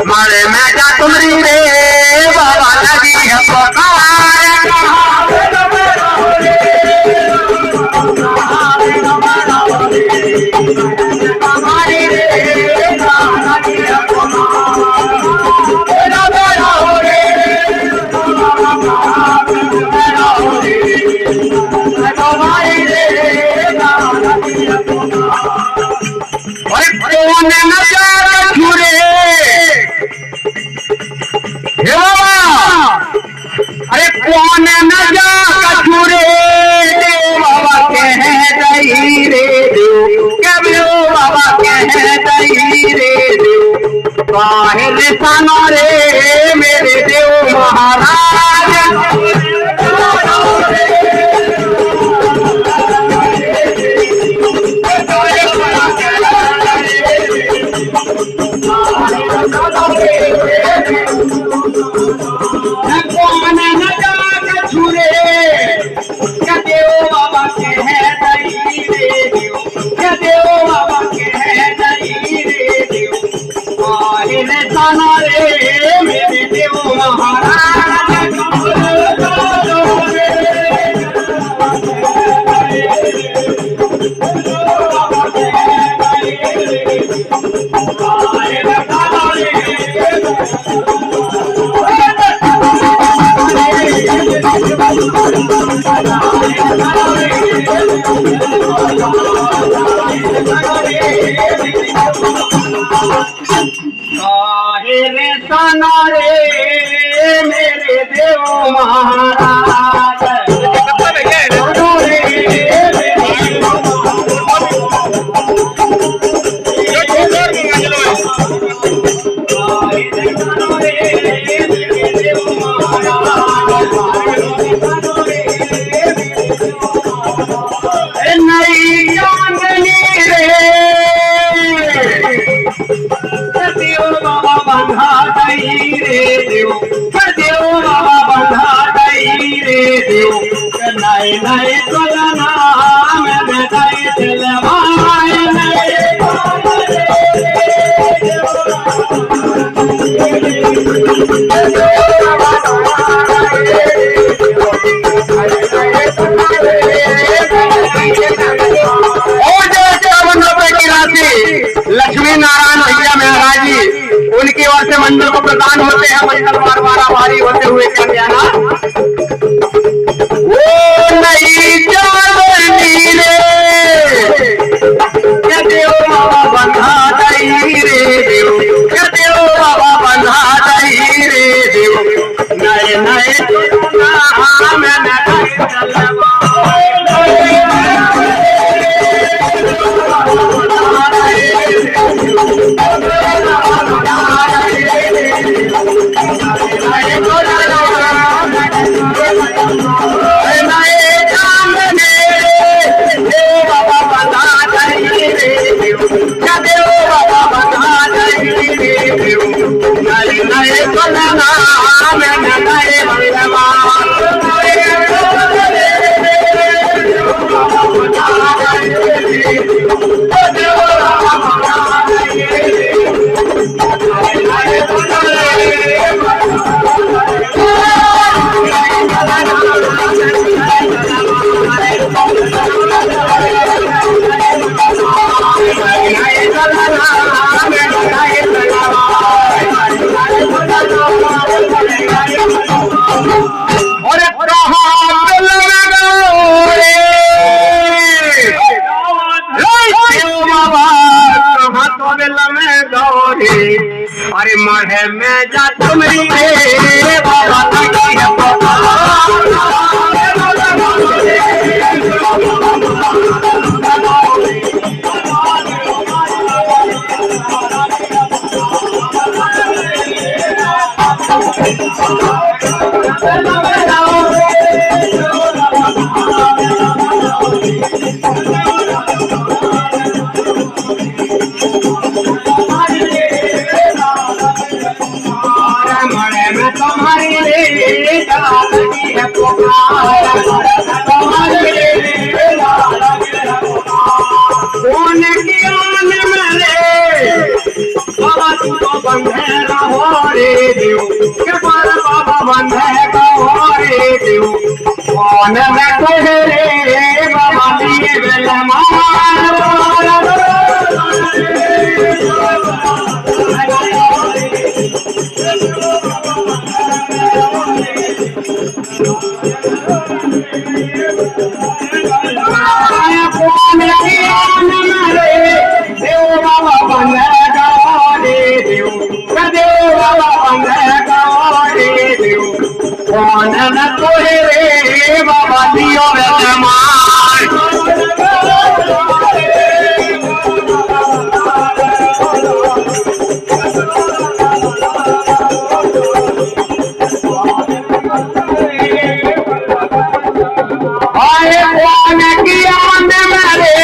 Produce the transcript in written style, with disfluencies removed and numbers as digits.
मारे में जा तुमरी रे बाबा लगी है रे मेरे देव महाराज मेरे देव महाराज लक्ष्मी नारायण भैया महाराज जी उनकी ओर से मंदिर को प्रदान होते हैं मंडल बार भारी होते हुए कल्याणा वो नहीं चांदनी रे क्या देव बाबा बंधा दई रे देव क्या देव बाबा बंधा दई रे देव नए नए अरे मढ़े में जा तुमरी रे बाबा लगी है बंधे रहो रे देव के पर बाबा बंधे गाओ रे देव कौन में कोहे रे बाबा दिए बेलमान कौन न कोहे रे बाबा दियो बेलमान आए कौन की आन मेरे